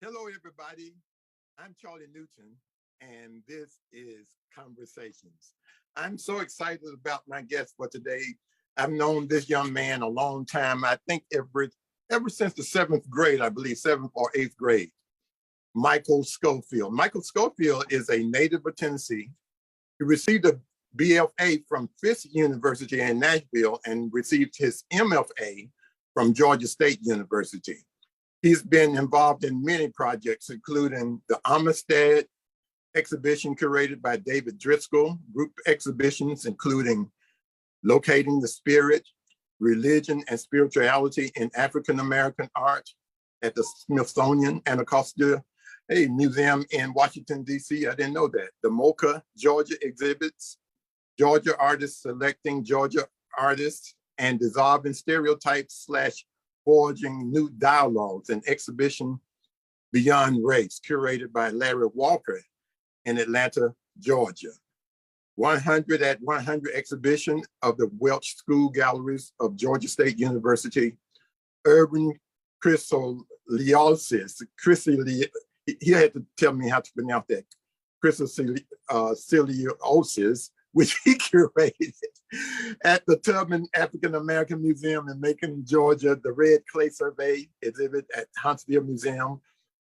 Hello, everybody. I'm Charlie Newton, and this is Conversations. I'm so excited about my guest for today. I've known this young man a long time. I think ever since the seventh grade, I believe, seventh or eighth grade. Michael Scoffield. Michael Scoffield is a native of Tennessee. He received a BFA from Fisk University in Nashville and received his MFA from Georgia State University. He's been involved in many projects, including the Amistad exhibition curated by David Driscoll, group exhibitions including Locating the Spirit, Religion and Spirituality in African American Art at the Smithsonian Anacostia Museum in Washington, D.C. I didn't know that. The Mocha, Georgia exhibits, Georgia artists selecting Georgia artists and dissolving stereotypes / forging new dialogues, an exhibition Beyond Race, curated by Larry Walker in Atlanta, Georgia. 100 at 100 exhibition of the Welch School Galleries of Georgia State University. Urban Chrysoliosis, he had to tell me how to pronounce that. Chrysoliosis, which he curated at the Tubman African American Museum in Macon, Georgia, the Red Clay Survey exhibit at Huntsville Museum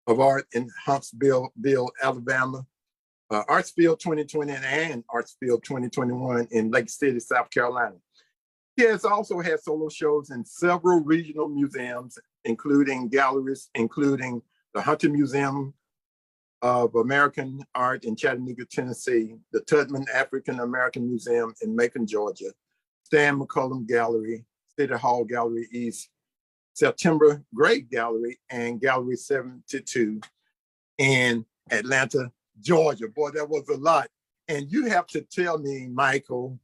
of Art in Huntsville, Alabama, Artsfield 2020 and Artsfield 2021 in Lake City, South Carolina. He has also had solo shows in several regional museums, including galleries, including the Hunter Museum of American Art in Chattanooga, Tennessee, the Tubman African American Museum in Macon, Georgia, Stan McCullum Gallery, City Hall Gallery East, September Great Gallery, and Gallery 72 in Atlanta, Georgia. Boy, that was a lot. And you have to tell me, Michael,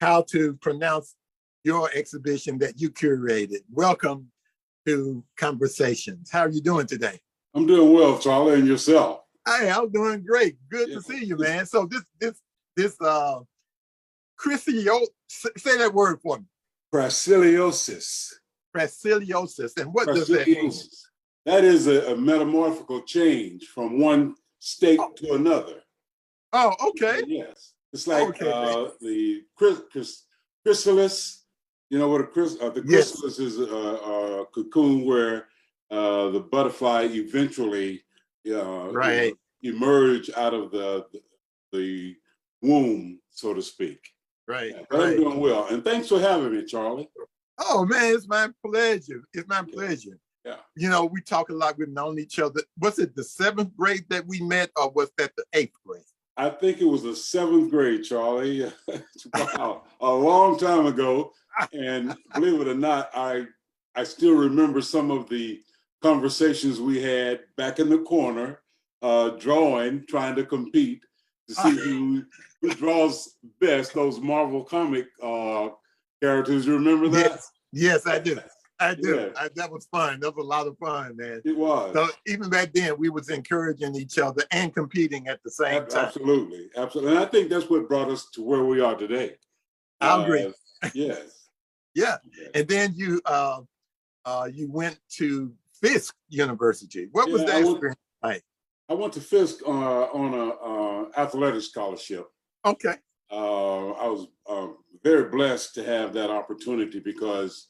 how to pronounce your exhibition that you curated. Welcome to Conversations. How are you doing today? I'm doing well, Charlie, and yourself? Hey, I'm doing great. Good to see you, man. So this say that word for me. Praxiliosis. Praxiliosis. And what does that mean? That is a metamorphical change from one state to another. Oh, okay. Yes. It's like the chrysalis. You know what the chrysalis is a cocoon where the butterfly eventually emerge out of the womb, so to speak. Right. Yeah, but I'm doing well. And thanks for having me, Charlie. Oh, man, it's my pleasure. It's my pleasure. Yeah. You know, we talk a lot. We've known each other. Was it the seventh grade that we met, or was that the eighth grade? I think it was the seventh grade, Charlie. Wow, a long time ago. And believe it or not, I still remember some of the conversations we had back in the corner, drawing, trying to compete to see who draws best, those Marvel comic characters. You remember that? Yes, I do. I do. Yeah. That was fun. That was a lot of fun, man. It was. So even back then, we was encouraging each other and competing at the same time. Absolutely. And I think that's what brought us to where we are today. I agree. Yes. Yeah. And then you went to Fisk University. What was that experience like? I went to Fisk on an athletic scholarship. Okay. I was very blessed to have that opportunity because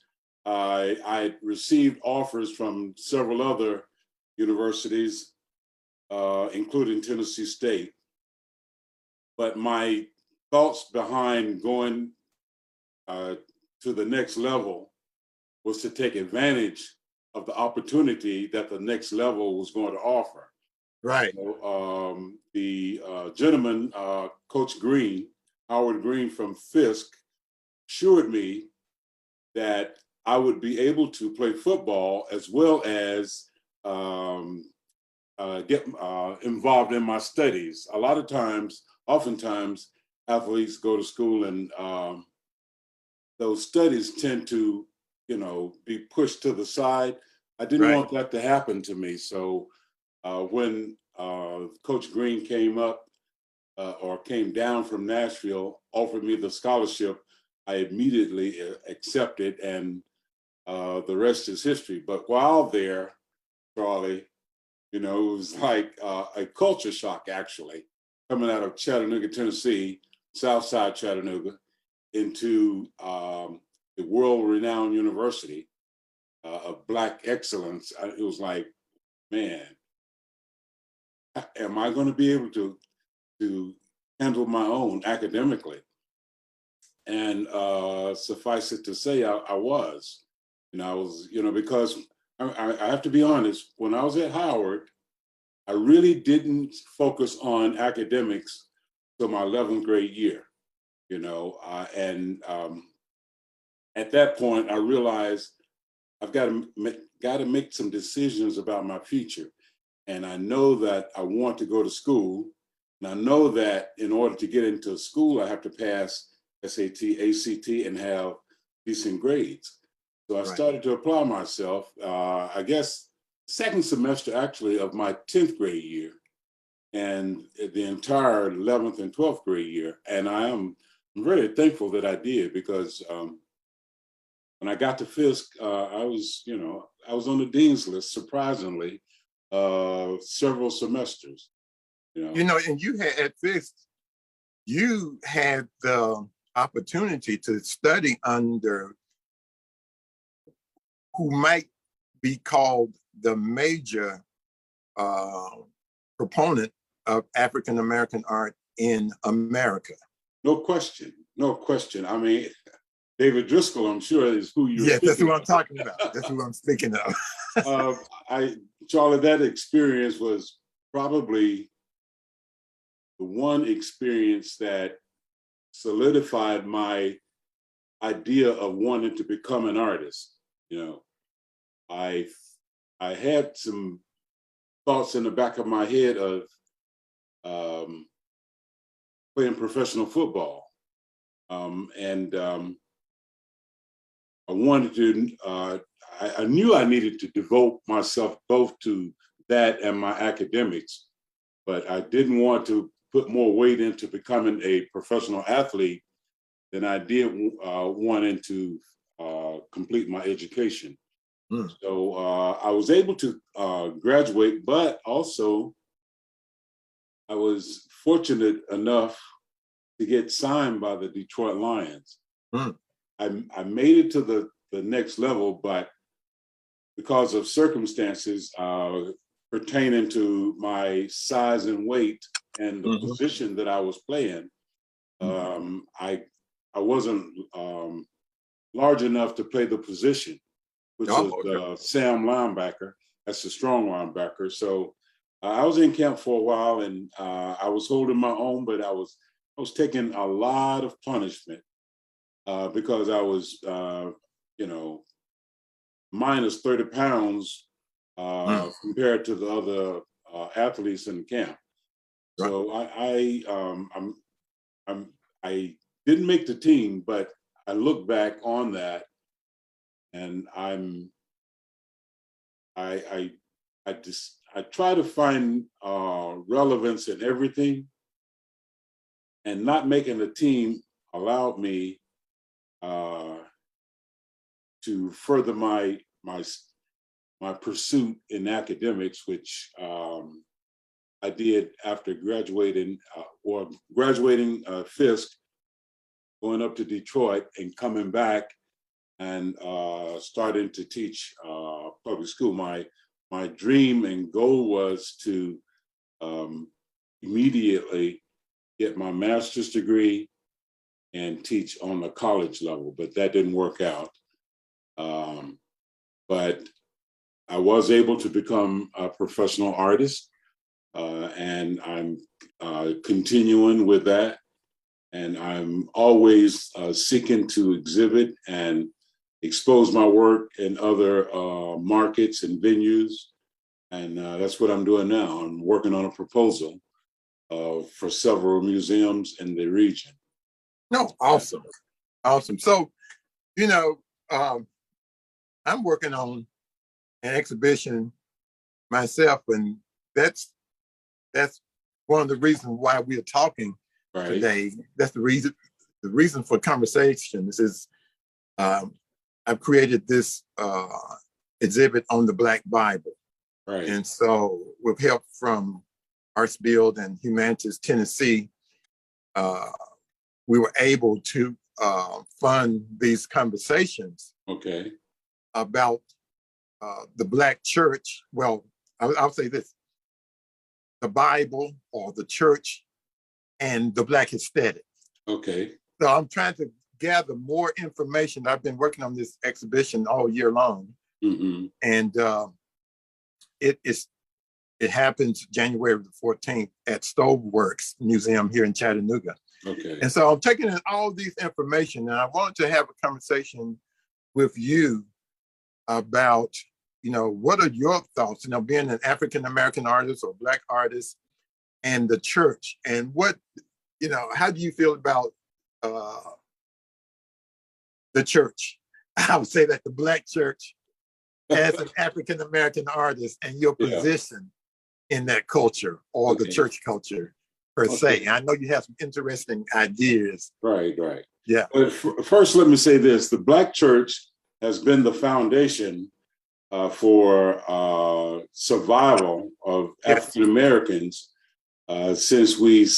I received offers from several other universities, including Tennessee State. But my thoughts behind going to the next level was to take advantage of the opportunity that the next level was going to offer. Right. So, the gentleman, Coach Green, Howard Green from Fisk, assured me that I would be able to play football as well as get involved in my studies. Oftentimes, athletes go to school and those studies tend to, be pushed to the side. I didn't want that to happen to me. So when Coach Green came up or came down from Nashville, offered me the scholarship, I immediately accepted, and the rest is history. But while there, Charlie, You know, it was like a culture shock, actually, coming out of Chattanooga, Tennessee, South Side Chattanooga, into the world-renowned university of Black excellence. It was like, man, am I going to be able to handle my own academically? And suffice it to say, I was. And I was, because I have to be honest, when I was at Howard, I really didn't focus on academics till my 11th grade year, and at that point, I realized I've got to make some decisions about my future. And I know that I want to go to school. And I know that in order to get into school, I have to pass SAT, ACT, and have decent grades. So I started to apply myself, I guess, second semester actually of my 10th grade year and the entire 11th and 12th grade year. And I'm very thankful that I did, because when I got to Fisk, I was on the dean's list, surprisingly, several semesters. And you had at Fisk, you had the opportunity to study under who might be called the major proponent of African American art in America. No question, no question. I mean, David Driscoll, I'm sure, is who you're. Yes, that's who I'm talking about. That's who I'm speaking of. Charlie, that experience was probably the one experience that solidified my idea of wanting to become an artist. I had some thoughts in the back of my head of playing professional football, and I wanted to. I knew I needed to devote myself both to that and my academics, but I didn't want to put more weight into becoming a professional athlete than I did wanting to complete my education. So I was able to graduate, but also I was fortunate enough to get signed by the Detroit Lions. I made it to the next level, but because of circumstances pertaining to my size and weight and the position that I was playing, I wasn't large enough to play the position, which was Sam linebacker. That's the strong linebacker. So I was in camp for a while, and I was holding my own, but I was taking a lot of punishment because I was, minus 30 pounds compared to the other athletes in the camp. So I didn't make the team, but I look back on that, and I try to find relevance in everything, and not making the team allowed me to further my pursuit in academics, which I did after graduating Fisk, going up to Detroit and coming back and starting to teach public school. My dream and goal was to immediately get my master's degree and teach on the college level, but that didn't work out. But I was able to become a professional artist, and I'm continuing with that. And I'm always seeking to exhibit and expose my work in other markets and venues. And that's what I'm doing now. I'm working on a proposal for several museums in the region. No, awesome. So, I'm working on an exhibition myself, and that's one of the reasons why we are talking today. That's the reason for conversations is I've created this exhibit on the Black Bible. Right. And so with help from Arts Build and Humanities Tennessee, we were able to fund these conversations Okay. about the Black church. Well, I'll say this, the Bible or the church and the Black aesthetic. Okay. So I'm trying to gather more information. I've been working on this exhibition all year long. Mm-hmm. And it happens January the 14th at Stoveworks Museum here in Chattanooga. Okay. And so I'm taking in all these information, and I wanted to have a conversation with you about, what are your thoughts, being an African-American artist or Black artist and the church, and what, how do you feel about the church? I would say that the Black church as an African-American artist and your position in that culture or the church culture per se. I know you have some interesting ideas. Right, right. Yeah. But first, let me say this. The Black church has been the foundation for survival of African Americans since we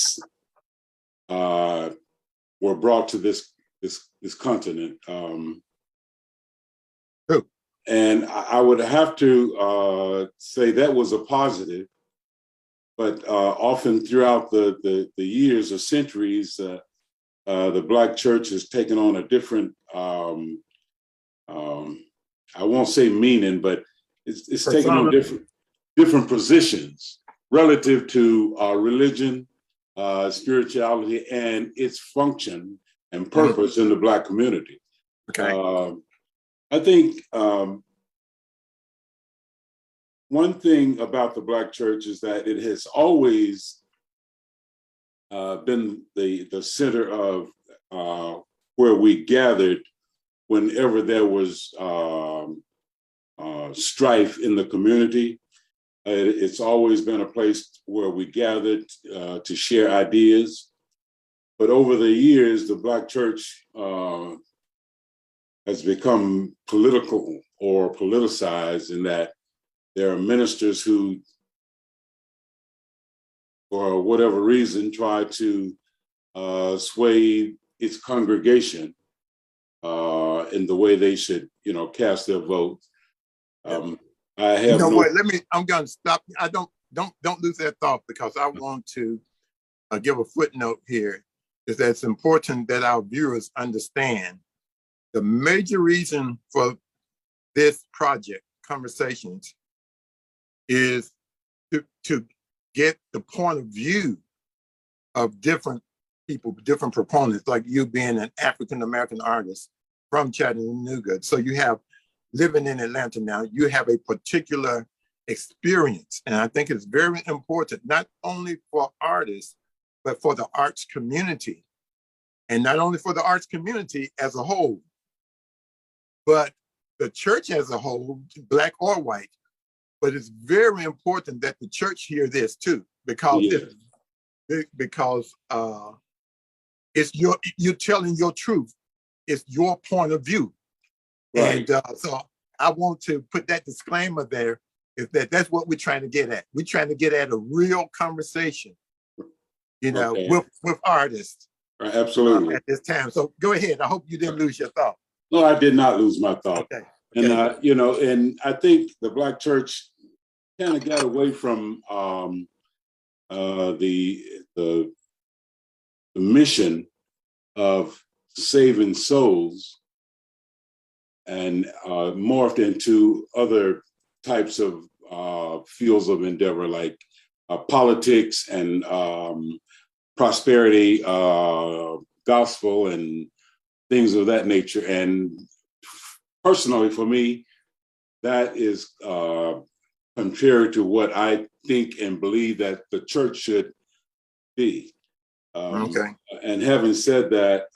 were brought to this continent. And I would have to say that was a positive, but often throughout the years or centuries, the Black church has taken on a different, I won't say meaning, but it's taken on different positions relative to religion, spirituality, and its function and purpose in the Black community. Okay. I think one thing about the Black church is that it has always been the center of where we gathered whenever there was strife in the community. It's always been a place where we gathered to share ideas. But over the years, the Black church has become political or politicized in that there are ministers who, for whatever reason, try to sway its congregation in the way they should, cast their vote. I have what? I'm going to stop. I don't lose that thought, because I want to give a footnote here. Is that it's important that our viewers understand the major reason for this project, Conversations, is to get the point of view of different people, different proponents, like you being an African-American artist from Chattanooga. So you have, living in Atlanta now, you have a particular experience. And I think it's very important, not only for artists, but for the arts community. And not only for the arts community as a whole, but the church as a whole, Black or white. But it's very important that the church hear this too, because it's you're telling your truth. It's your point of view. Right. And so I want to put that disclaimer there, is that's what we're trying to get at. We're trying to get at a real conversation, with artists. Absolutely. At this time. So go ahead. I hope you didn't lose your thought. No, I did not lose my thought. Okay. And, and I think the Black church kind of got away from the mission of saving souls and morphed into other types of fields of endeavor, like politics and prosperity, gospel, and things of that nature. And personally, for me, that is contrary to what I think and believe that the church should be. And having said that,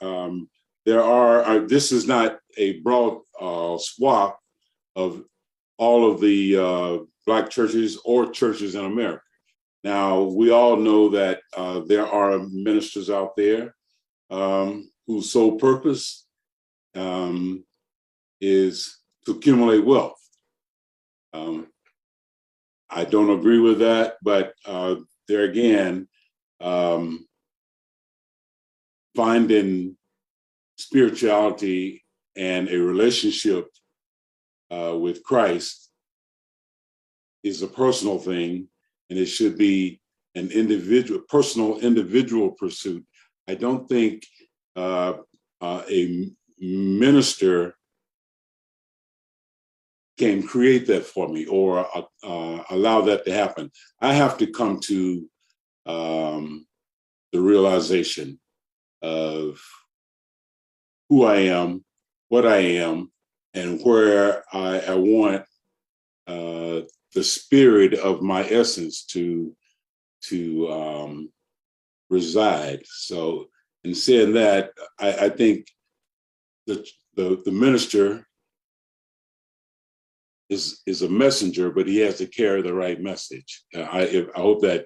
this is not a broad swath of all of the Black churches or churches in America. Now, we all know that there are ministers out there whose sole purpose is to accumulate wealth. I don't agree with that, but there again, finding spirituality and a relationship with Christ is a personal thing, and it should be an personal individual pursuit. I don't think a minister can create that for me or allow that to happen. I have to come to the realization of who I am, what I am, and where I want the spirit of my essence to reside. So, in saying that, I think the minister is a messenger, but he has to carry the right message. I hope that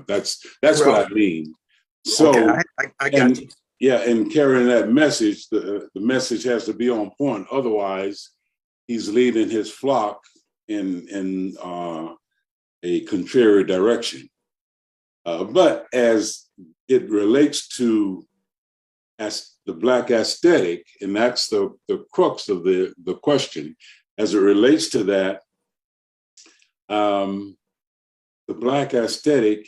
that's Well, what I mean. So, okay, I got you. Yeah, and carrying that message, the message has to be on point. Otherwise, he's leading his flock in a contrary direction. But as it relates to the Black aesthetic, and that's the crux of the question, as it relates to that, the Black aesthetic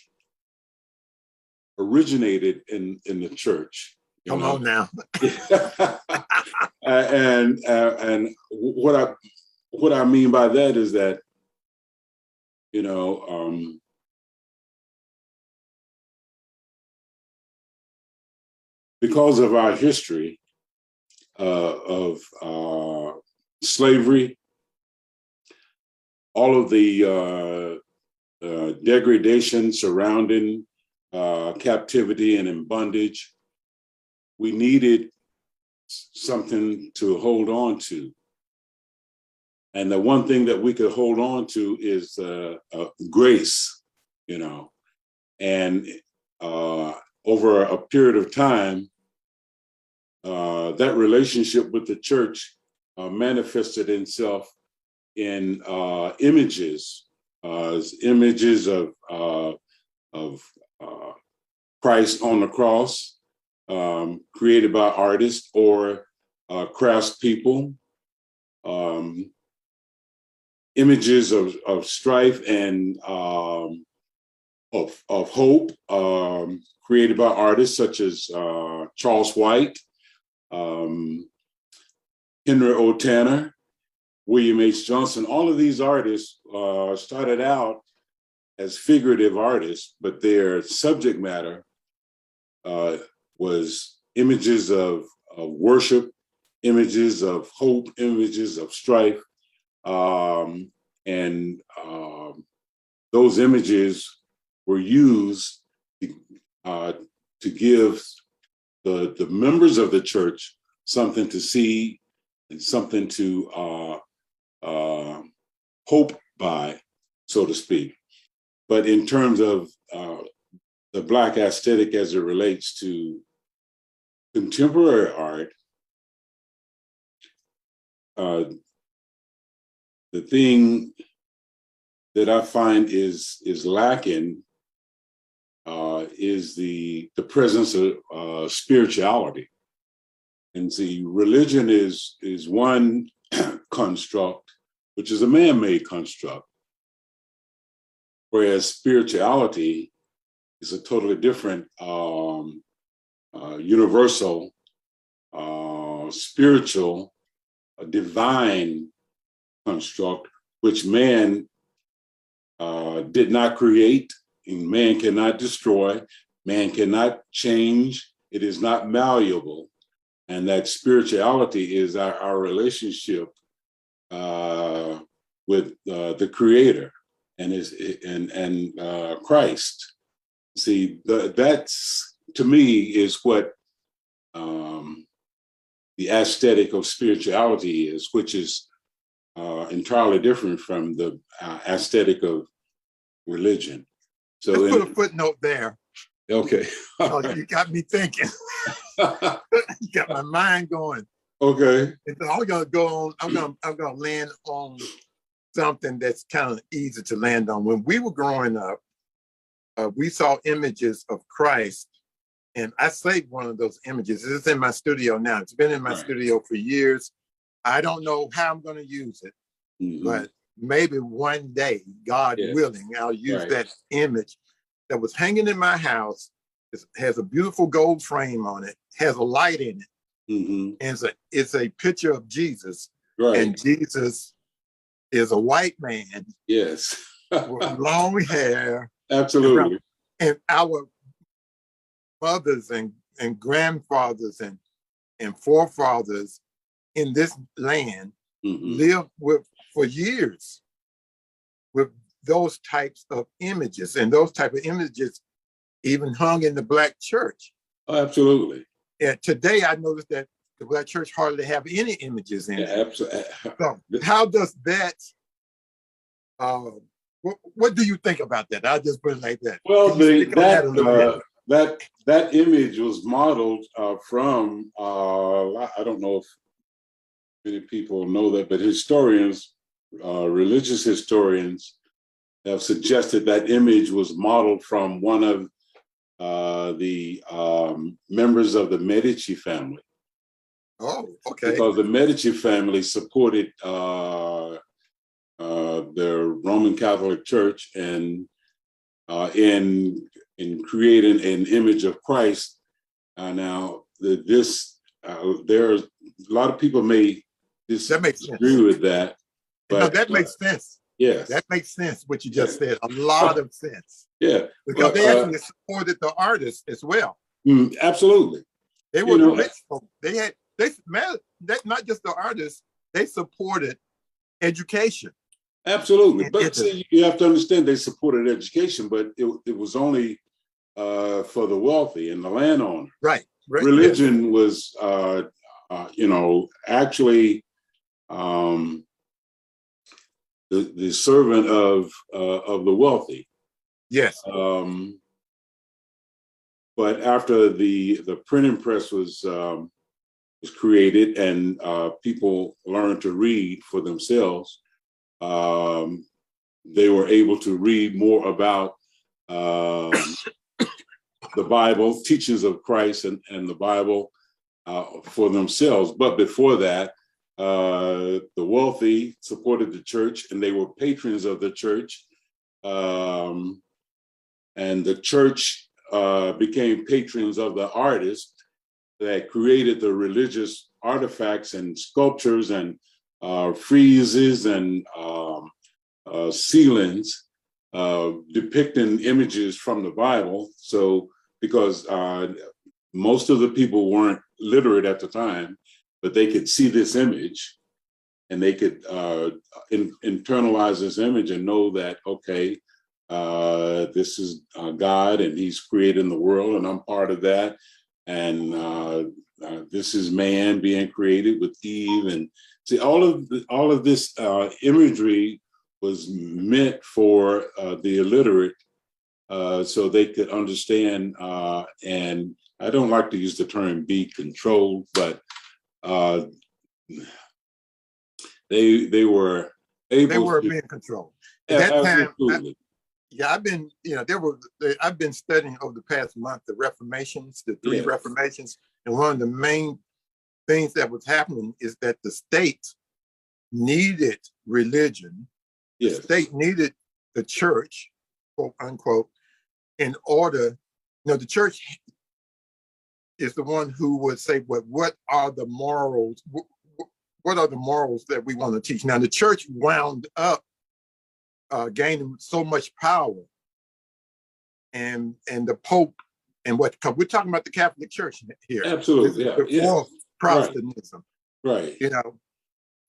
originated in the church. Come on now. And what I mean by that is that, because of our history of slavery, all of the degradation surrounding captivity and in bondage, we needed something to hold on to. And the one thing that we could hold on to is grace, and over a period of time, that relationship with the church manifested itself in images of Christ on the cross, created by artists or craftspeople, images of strife and of hope, created by artists such as Charles White, Henry O. Tanner, William H. Johnson. All of these artists started out as figurative artists, but their subject matter was images of worship, images of hope, images of strife. And those images were used to give the members of the church something to see and something to hope by, so to speak. But in terms of the Black aesthetic as it relates to contemporary art, the thing that I find is lacking is the presence of spirituality. And see, religion is one construct, which is a man-made construct, whereas spirituality is a totally different universal, spiritual, divine construct, which man did not create, and man cannot destroy, man cannot change, it is not malleable. And that spirituality is our relationship with the Creator and Christ. See, that's, to me, is what the aesthetic of spirituality is, which is entirely different from the aesthetic of religion. So let's put a footnote there. Okay. Oh, you got me thinking. You got my mind going. Okay. And so I'm gonna go on. I'm gonna land on something that's kind of easy to land on. When we were growing up, we saw images of Christ, and I saved one of those images. It's in my studio now. It's been in my studio for years. I don't know how I'm going to use it, but maybe one day, God willing, I'll use that image that was hanging in my house. It has a beautiful gold frame on it, has a light in it, and it's a picture of Jesus. And Jesus is a white man. Yes. With long hair. Absolutely. And our mothers and grandfathers and forefathers in this land lived for years with those types of images, and those type of images even hung in the Black church. Oh, absolutely. And today I noticed that the Black church hardly have any images in it. Absolutely. So how does that, what do you think about that? I'll just put it like that. Well, that image was modeled from, I don't know if many people know that, but historians, religious historians have suggested that image was modeled from one of the members of the Medici family. Oh, okay. Because the Medici family supported the Roman Catholic Church, and in creating an image of Christ. Now, there's a lot of people may disagree with that, but that makes sense. Yes, that makes sense. What you just said, a lot of sense. Yeah, because they actually supported the artists as well. Absolutely, they were the rich folk. They not just the artists. They supported education. Absolutely, but see, you have to understand they supported education, but it was only for the wealthy and the landowner. Right. Religion was, actually the servant of the wealthy. Yes. But after the printing press was created and people learned to read for themselves, they were able to read more about the Bible, teachings of Christ and the Bible for themselves. But before that, the wealthy supported the church and they were patrons of the church. And the church became patrons of the artists that created the religious artifacts and sculptures and friezes and ceilings depicting images from the Bible. So, because most of the people weren't literate at the time, but they could see this image and they could internalize this image and know that, okay, this is God and he's creating the world and I'm part of that. And this is man being created with Eve. And see, all of this imagery was meant for the illiterate so they could understand. And I don't like to use the term be controlled, but they were able to being controlled. At that absolutely. I've been, I've been studying over the past month the Reformations, the three Reformations, and one of the main things that was happening is that the state needed religion. The state needed the church, quote unquote, in order. The church is the one who would say, what are the morals? What are the morals that we want to teach? Now, the church wound up gaining so much power, and the Pope, and we're talking about the Catholic Church here. Absolutely, before Protestantism, right?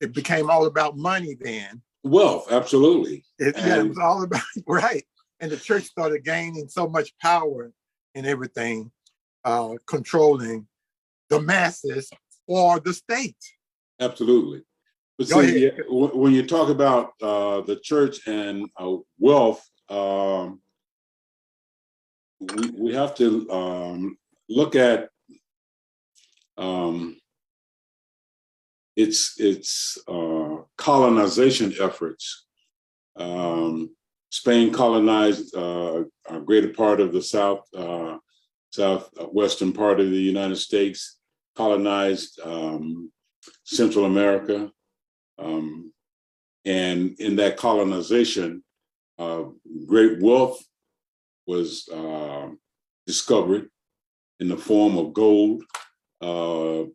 It became all about money then. Wealth, absolutely. It was all about right, and the church started gaining so much power and everything, controlling the masses for the state. Absolutely. But see, when you talk about the church and wealth, we have to look at its colonization efforts. Spain colonized a greater part of the southwestern part of the United States, colonized Central America. And in that colonization, great wealth was discovered in the form of gold,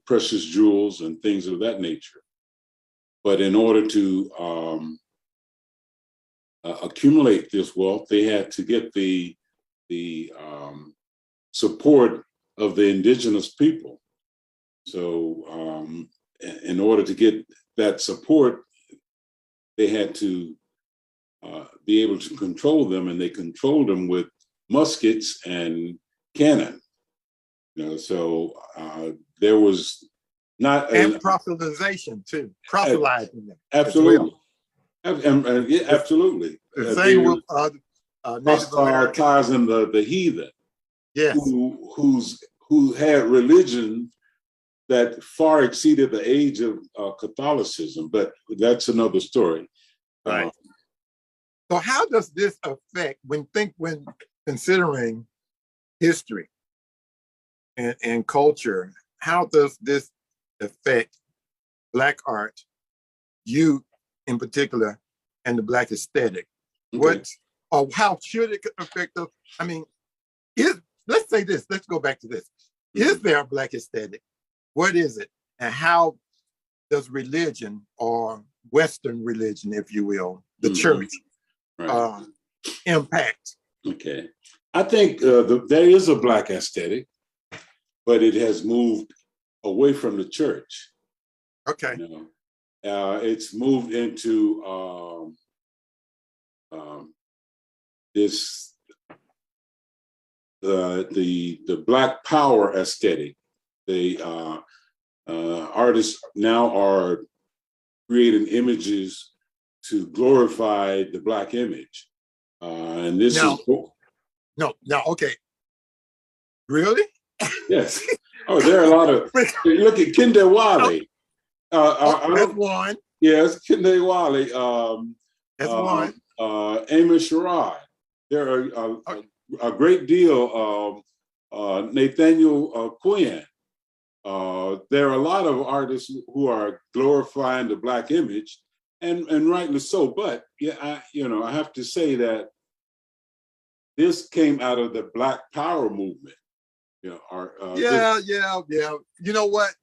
precious jewels, and things of that nature. But in order to accumulate this wealth, they had to get the support of the indigenous people. So in order to get that support, they had to be able to control them, and they controlled them with muskets and cannon. So there was not and proselytization too, proselytizing them. Absolutely, yeah, absolutely. The same with proselytizing the heathen, yes, who had religion that far exceeded the age of Catholicism, but that's another story. Right. So how does this affect when considering history and culture? How does this affect Black art, you in particular, and the Black aesthetic? Okay. Or how should it affect us? I mean, let's say this. Let's go back to this. Is there a Black aesthetic? What is it? And how does religion, or Western religion, if you will, the church, impact? Okay. I think there is a Black aesthetic, but it has moved away from the church. Okay. It's moved into the Black power aesthetic. The artists now are creating images to glorify the Black image, and this is okay. Really? Yes. Oh, there are a lot of. Look at Kende Wale. That's one. Yes, Kende Wale. That's one. Amos Sherrod. There are a great deal of Nathaniel Quinn. There are a lot of artists who are glorifying the Black image, and rightly so. But yeah, I have to say that this came out of the Black Power movement. Yeah. You know what?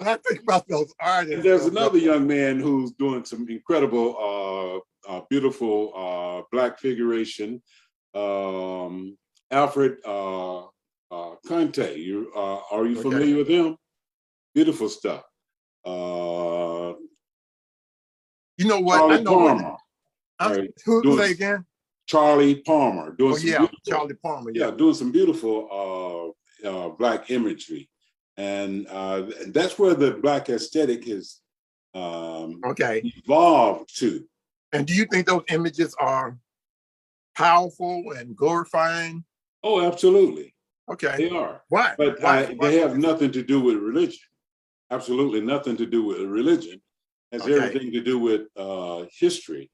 I think about those artists. And there's another young man who's doing some incredible, beautiful Black figuration. Alfred Conte. Are you familiar with him? Beautiful stuff. You know what? Charlie I know Palmer. Who say again? Charlie Palmer. Charlie Palmer. Yeah, doing some beautiful Black imagery. And that's where the Black aesthetic has evolved to. And do you think those images are powerful and glorifying? Oh, absolutely. Okay. They are. Why? But they have nothing to do with religion. Absolutely nothing to do with religion. It has everything to do with history.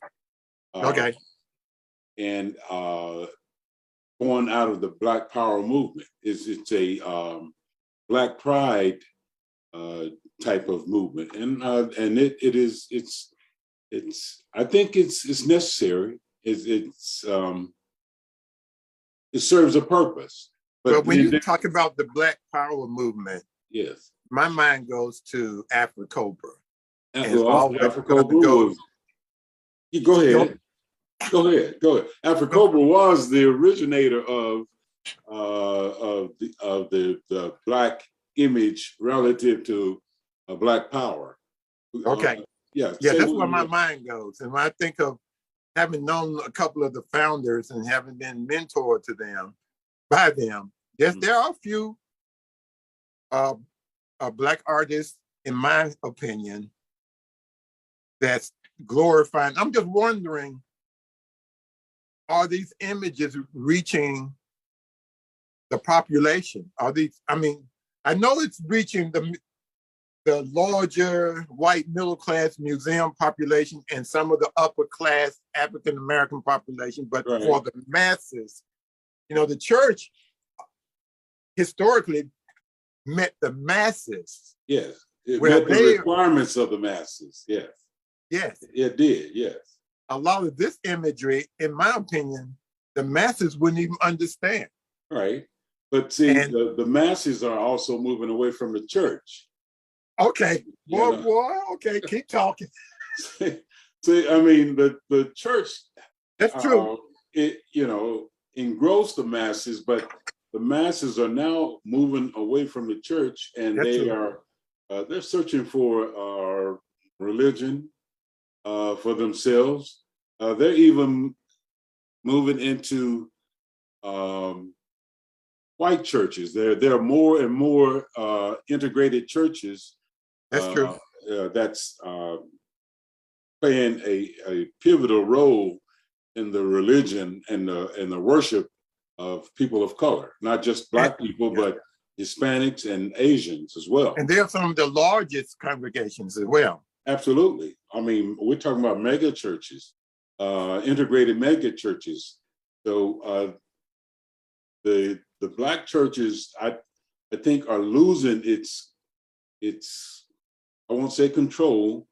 And born out of the Black Power movement. It's a Black Pride type of movement, and I think it's necessary. It serves a purpose. But when you talk about the Black Power movement, yes, my mind goes to Afro-Cobra. Afro-Cobra Go ahead. Afro-Cobra was the originator of the Black image relative to Black Power. That's where my mind goes. And when I think of having known a couple of the founders and having been mentored by them, yes, there are a few Black artists, in my opinion, that's glorifying. I'm just wondering, are these images reaching the population? I know it's reaching the larger white middle class museum population and some of the upper class African American population, but Right. for the masses, the church historically met the masses. Yes. It Well, met the requirements of the masses. Yes. Yes. It did. Yes. A lot of this imagery, in my opinion, the masses wouldn't even understand. Right. But see, the masses are also moving away from the church. Okay. Boy, okay, keep talking. See, I mean, the church, that's true. It engrossed the masses, but the masses are now moving away from the church, and they're searching for religion for themselves. They're even moving into white churches. There are more and more integrated churches. That's true. That's playing a pivotal role in the religion and the worship of people of color, not just Black people, but Hispanics and Asians as well. And they're some of the largest congregations as well. Absolutely. I mean, we're talking about mega churches, integrated mega churches. So the Black churches, I think, are losing its I won't say control,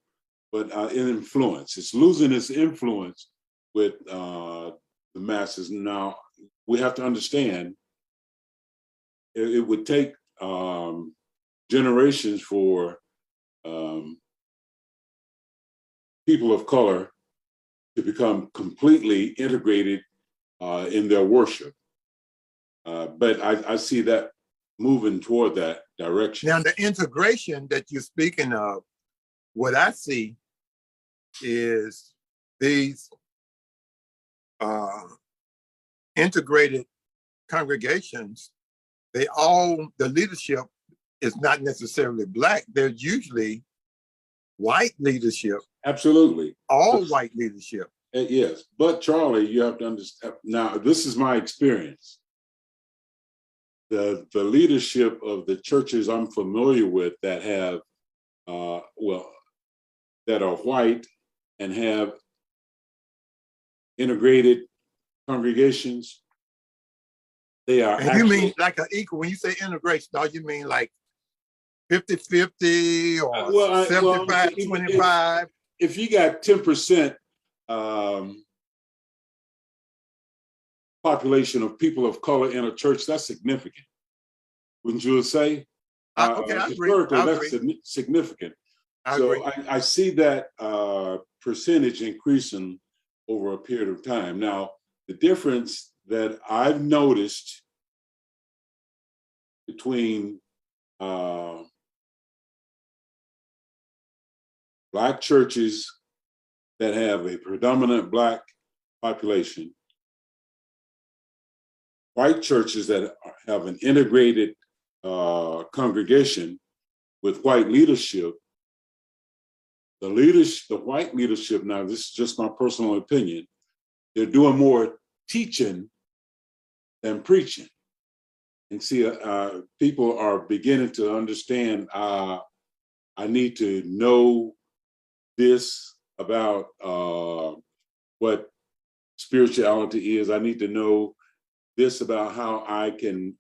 but influence. It's losing its influence with the masses. Now, we have to understand it would take generations for people of color to become completely integrated in their worship. But I see that moving toward that direction. Now, the integration that you're speaking of, what I see is these integrated congregations, the leadership is not necessarily Black. They're usually white leadership. Absolutely. All white leadership. Yes. But Charlie, you have to understand, now this is my experience. The leadership of the churches I'm familiar with that have, that are white and have integrated congregations, they are and you mean like an equal, when you say integration, do you mean like 50-50 or 75-25? If you got 10% population of people of color in a church, that's significant. Wouldn't you say? Okay, I agree. That's significant. I see that percentage increasing over a period of time. Now, the difference that I've noticed between Black churches that have a predominant Black population, white churches that have an integrated congregation with white leadership, the white leadership, now this is just my personal opinion, they're doing more teaching than preaching. And see, people are beginning to understand, I need to know this about what spirituality is. I need to know this about how I can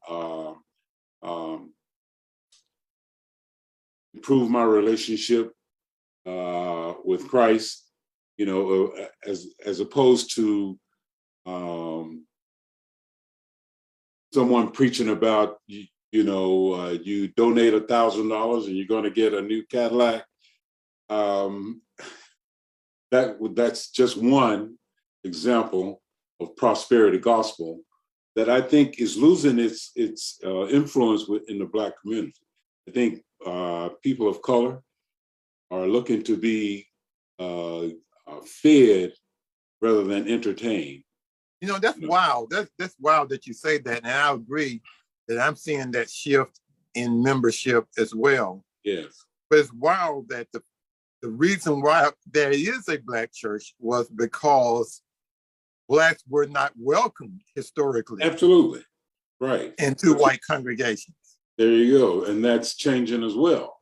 improve my relationship with Christ, as opposed to someone preaching about, you donate $1,000 and you're going to get a new Cadillac. That's just one example of prosperity gospel that I think is losing its influence in the Black community. I think people of color are looking to be fed rather than entertained. That's wild. That's wild that you say that, and I agree that I'm seeing that shift in membership as well. Yes. But it's wild that the reason why there is a Black church was because Blacks were not welcomed historically. Absolutely. Right. Into white congregations. There you go. And that's changing as well.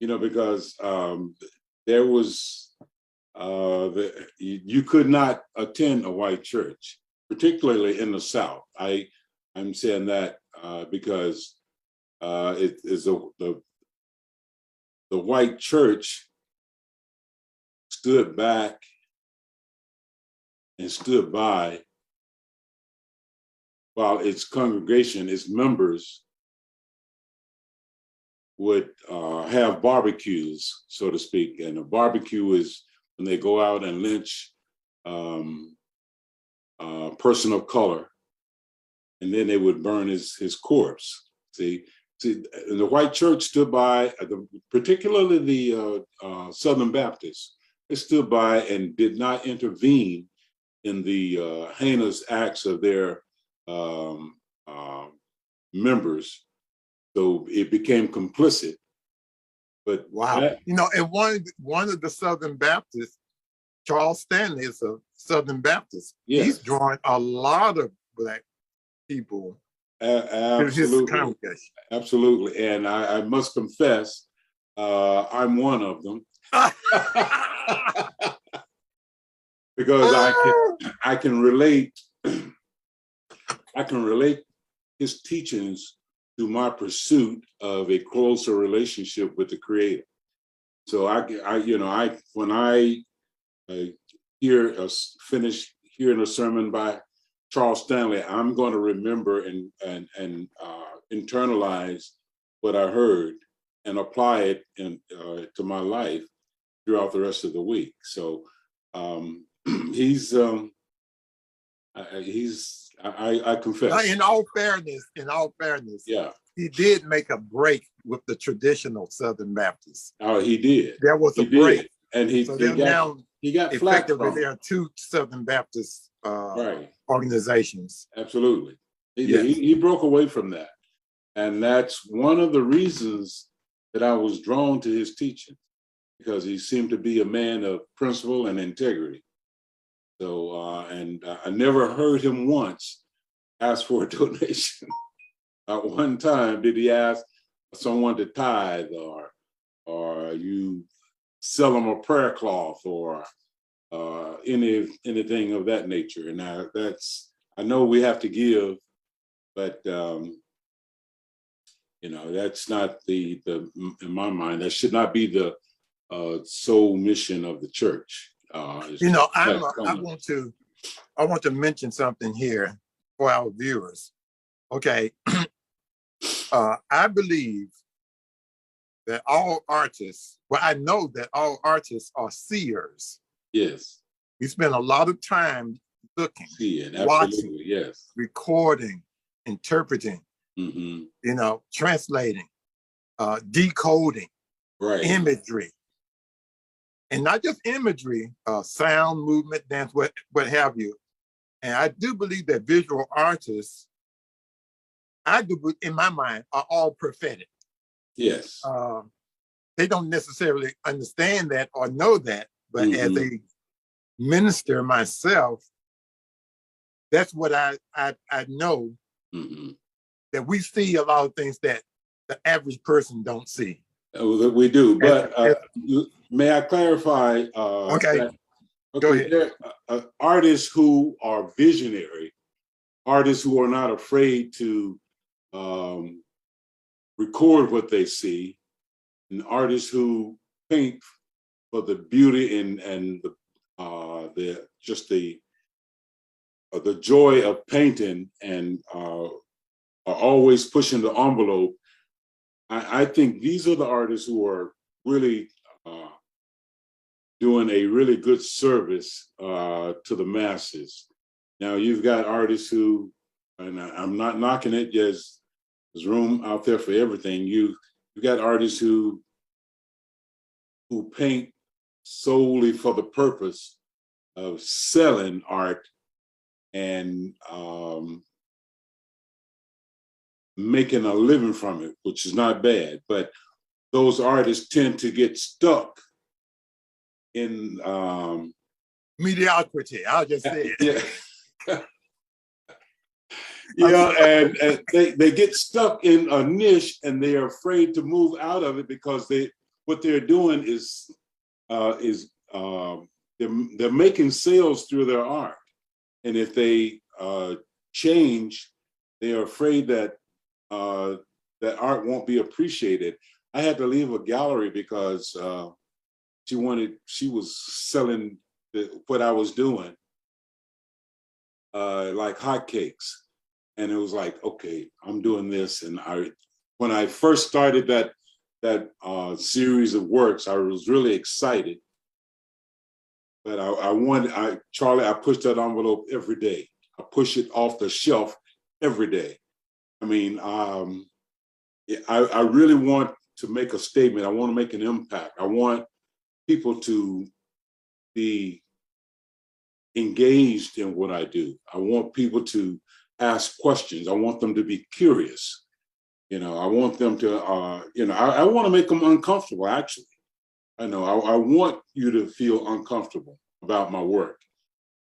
because there was you could not attend a white church, particularly in the South. I'm saying that because it is the white church stood back and stood by while its congregation, its members, would have barbecues, so to speak. And a barbecue is when they go out and lynch a person of color, and then they would burn his corpse. See, and the white church stood by, particularly the Southern Baptists. They stood by and did not intervene in the heinous acts of their members. So it became complicit. But wow, and one of the Southern Baptists, Charles Stanley, is a Southern Baptist. Yes. He's drawing a lot of Black people to his congregation. Absolutely, and I must confess, I'm one of them. Because I can relate his teachings to my pursuit of a closer relationship with the Creator. So when I finish hearing a sermon by Charles Stanley, I'm going to remember and internalize what I heard and apply it to my life throughout the rest of the week. So I confess. In all fairness, yeah, he did make a break with the traditional Southern Baptists. Oh, he did. There was a break, and he got flack from it. There are two Southern Baptist right. organizations. Absolutely, Yes. he broke away from that, and that's one of the reasons that I was drawn to his teaching, because he seemed to be a man of principle and integrity. So, and I never heard him once ask for a donation. At one time, did he ask someone to tithe, or you sell them a prayer cloth, or anything of that nature? And I know we have to give, but that's not the in my mind, that should not be the sole mission of the church. I want to mention something here for our viewers. Okay, I believe that all artists, I know that all artists are seers. Yes. We spend a lot of time looking, watching, yes, recording, interpreting, translating, decoding, right, imagery. And not just imagery, sound, movement, dance, what have you. And I do believe that visual artists, in my mind, are all prophetic. Yes. They don't necessarily understand that or know that, but as a minister myself, that's what I know, that we see a lot of things that the average person don't see. We do, but may I clarify? Okay. Go ahead. There are artists who are visionary, artists who are not afraid to record what they see, and artists who paint for the beauty and the joy of painting, and are always pushing the envelope. I think these are the artists who are really doing a really good service to the masses. Now, you've got artists who, and I'm not knocking it, there's room out there for everything. You've got artists who paint solely for the purpose of selling art and making a living from it, which is not bad. But those artists tend to get stuck in mediocrity. I'll just say it. And they get stuck in a niche, and they are afraid to move out of it because they what they're doing is they're making sales through their art, and if they change, they are afraid that that art won't be appreciated. I had to leave a gallery because she was selling what I was doing like hotcakes, and it was like, okay, I'm doing this. And when I first started that series of works, I was really excited. But Charlie, I push that envelope every day. I push it off the shelf every day. I mean, I really want to make a statement. I want to make an impact. I want people to be engaged in what I do. I want people to ask questions. I want them to be curious. I want them to, I want to make them uncomfortable, actually. I know I want you to feel uncomfortable about my work,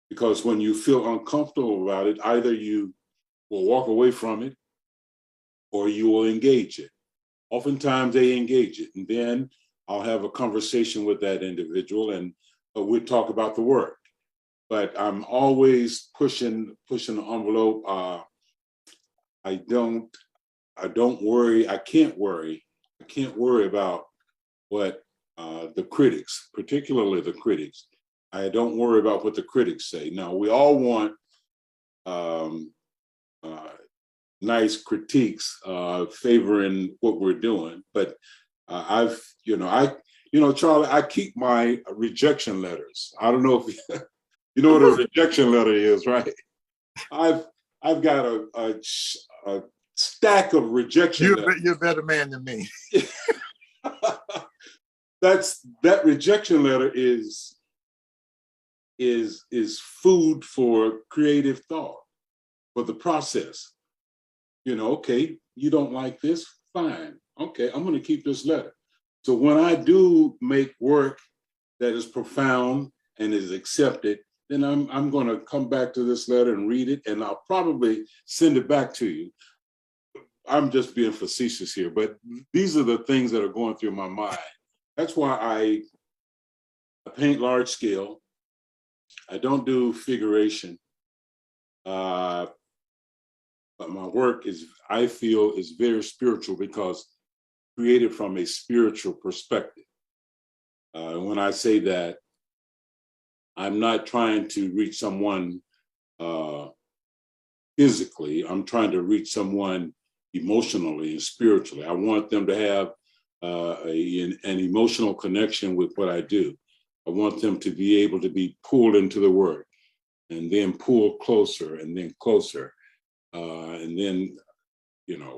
because when you feel uncomfortable about it, either you will walk away from it or you will engage it. Oftentimes they engage it, and then I'll have a conversation with that individual and we'll talk about the work. But I'm always pushing the envelope. I don't worry. I can't worry about what the critics, particularly the critics. I don't worry about what the critics say. Now, we all want nice critiques favoring what we're doing, but Charlie, I keep my rejection letters. I don't know if you know what a rejection letter is, right? I've got a stack of rejection letters. You're a better man than me. That rejection letter is food for creative thought, for the process. Okay, you don't like this, fine. Okay, I'm going to keep this letter. So when I do make work that is profound and is accepted, then I'm going to come back to this letter and read it, and I'll probably send it back to you. I'm just being facetious here, but these are the things that are going through my mind. That's why I paint large scale. I don't do figuration. But my work I feel, is very spiritual because created from a spiritual perspective. When I say that, I'm not trying to reach someone physically. I'm trying to reach someone emotionally and spiritually. I want them to have an emotional connection with what I do. I want them to be able to be pulled into the work and then pull closer and then closer. And then,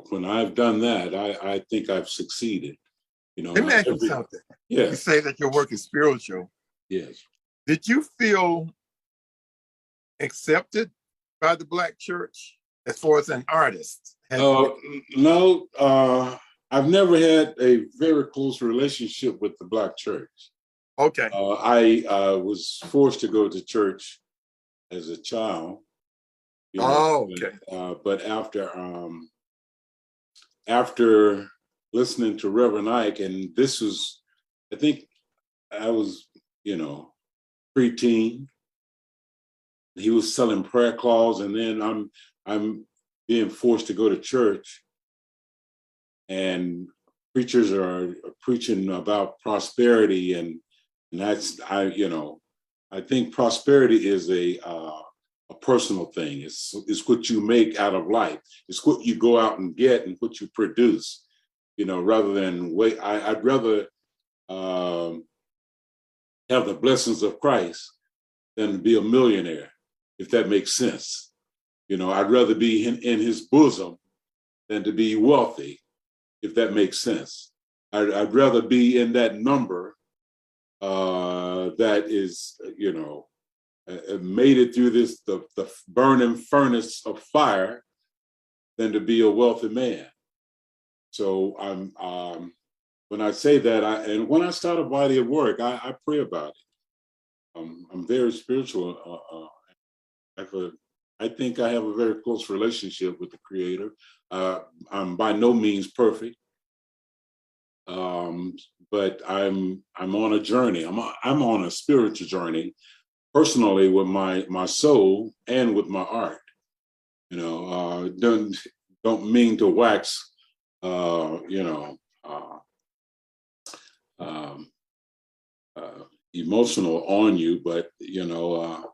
when I've done that, I think I've succeeded. Let me ask you something. Yeah. You say that your work is spiritual. Yes. Did you feel accepted by the Black church as far as an artist? No, I've never had a very close relationship with the Black church. Okay. I was forced to go to church as a child. Okay. But after listening to Reverend Ike, and this was, I think I was, preteen. He was selling prayer cloths, and then I'm being forced to go to church, and preachers are preaching about prosperity, and that's I think prosperity is a personal thing. It's what you make out of life. It's what you go out and get and what you produce. Rather than wait. I'd rather have the blessings of Christ than to be a millionaire, if that makes sense. I'd rather be in his bosom than to be wealthy, if that makes sense. I'd rather be in that number that is, made it through the burning furnace of fire than to be a wealthy man. So when I say that, and when I start a body of work, I pray about it. I'm very spiritual. I think I have a very close relationship with the Creator. I'm by no means perfect. but I'm on a journey. I'm on a spiritual journey, personally, with my soul and with my art. You know, don't mean to wax, emotional on you, but you know,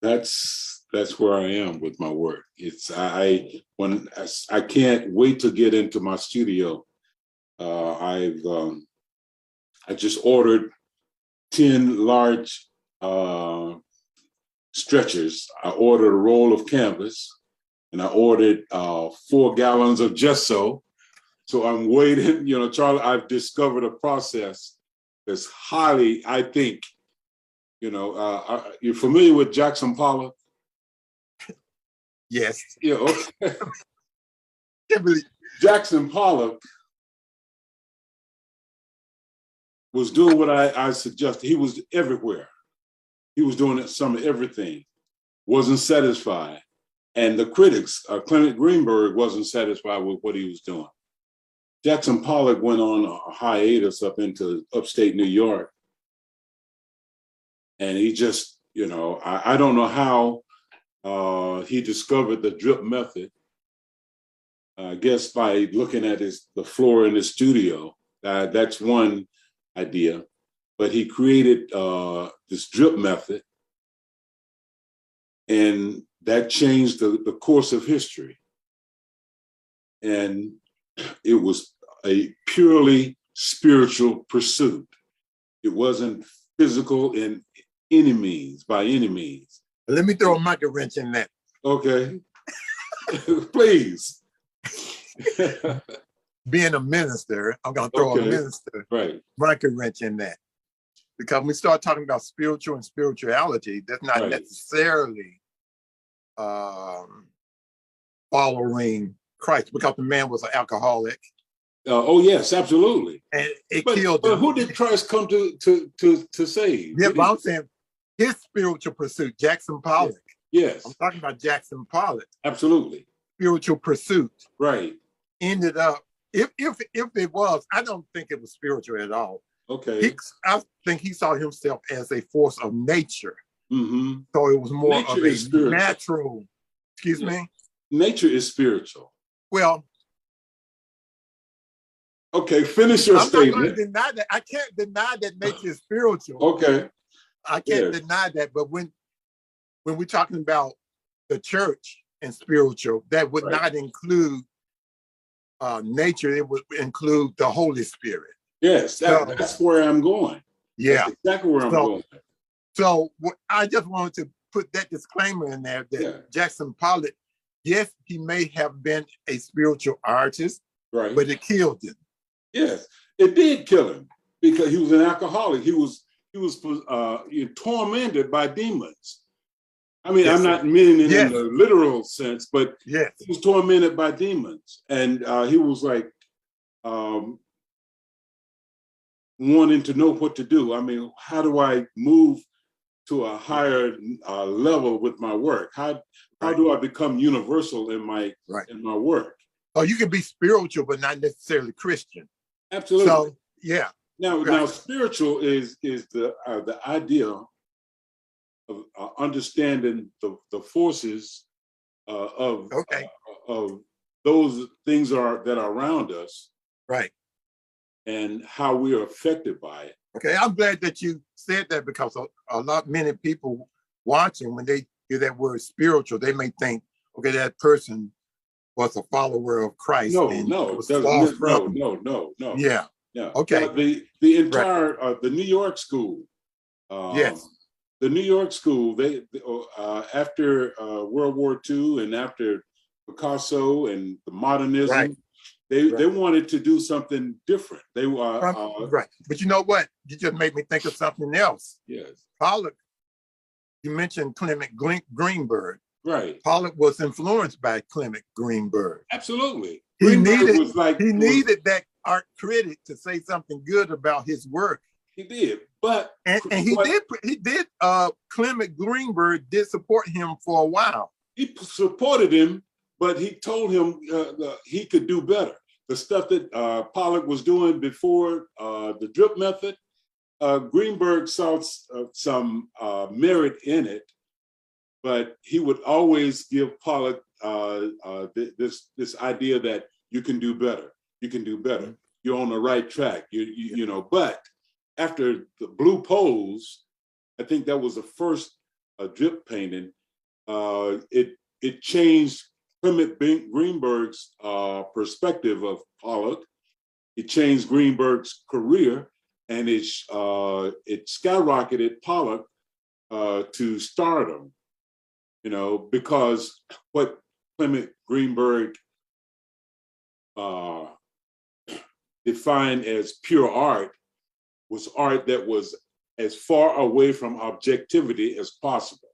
that's where I am with my work. It's I can't wait to get into my studio. I just ordered 10 large stretchers. I ordered a roll of canvas, and I ordered 4 gallons of gesso. So I'm waiting. You know, Charlie, I've discovered a process that's highly, I think, you know, you're familiar with Jackson Pollock? Yes. Yeah. Okay. Jackson Pollock was doing what I suggested. He was everywhere. He was doing some of everything. Wasn't satisfied. And the critics, Clement Greenberg, wasn't satisfied with what he was doing. Jackson Pollock went on a hiatus up into upstate New York. And he just, you know, I don't know how he discovered the drip method. I guess by looking at the floor in his studio. That's one idea. But he created this drip method, and that changed the course of history. And it was a purely spiritual pursuit. It wasn't physical in any means, by any means. Let me throw a monkey wrench in that. Okay. Please. Being a minister, I'm going to throw a minister monkey wrench in that. Because when we start talking about spiritual and spirituality, that's not necessarily following Christ, because the man was an alcoholic. Oh yes, absolutely. And it killed him. But who did Christ come to save? Yeah, but I'm saying his spiritual pursuit, Jackson Pollock. Yes. I'm talking about Jackson Pollock. Absolutely. Spiritual pursuit. Right. Ended up, if it was, I don't think it was spiritual at all. Okay. I think he saw himself as a force of nature. Mm-hmm. So it was more nature of a natural, excuse me? Nature is spiritual. Well, okay, finish your statement. I'm not going to deny that. I can't deny that nature is spiritual. Okay. I can't deny that. But when we're talking about the church and spiritual, that would not include nature. It would include the Holy Spirit. Yes, that's where I'm going. Yeah. That's exactly where I'm going. So I just wanted to put that disclaimer in there that Jackson Pollock, yes, he may have been a spiritual artist, but it killed him. Yes, it did kill him because he was an alcoholic. He was tormented by demons. I mean, I'm not meaning it in the literal sense, but he was tormented by demons, and he was like wanting to know what to do. I mean, how do I move to a higher level with my work? How do I become universal in my work? Oh, you can be spiritual, but not necessarily Christian. Absolutely. So yeah. Now, spiritual is the idea of understanding the forces of those things that are around us, right, and how we are affected by it. Okay, I'm glad that you said that, because many people watching, when they hear that word spiritual, they may think, okay, that person was a follower of Christ. No. Yeah. Yeah. Okay. The entire the New York school. The New York school. They after World War II and after Picasso and the modernism, they wanted to do something different. They were But you know what? You just made me think of something else. Yes. Pollock. You mentioned Clement Greenberg. Right. Pollock was influenced by Clement Greenberg. Absolutely. He needed that art critic to say something good about his work. He did, but he did. Clement Greenberg did support him for a while. He supported him, but he told him he could do better. the stuff that Pollock was doing before the drip method, Greenberg saw some merit in it, but he would always give Pollock this idea that you can do better. You can do better. You're on the right track. You know. But after the blue poles, I think that was the first drip painting. It changed Clement Greenberg's perspective of Pollock. It changed Greenberg's career, and it skyrocketed Pollock to stardom. You know, because what Clement Greenberg defined as pure art was art that was as far away from objectivity as possible.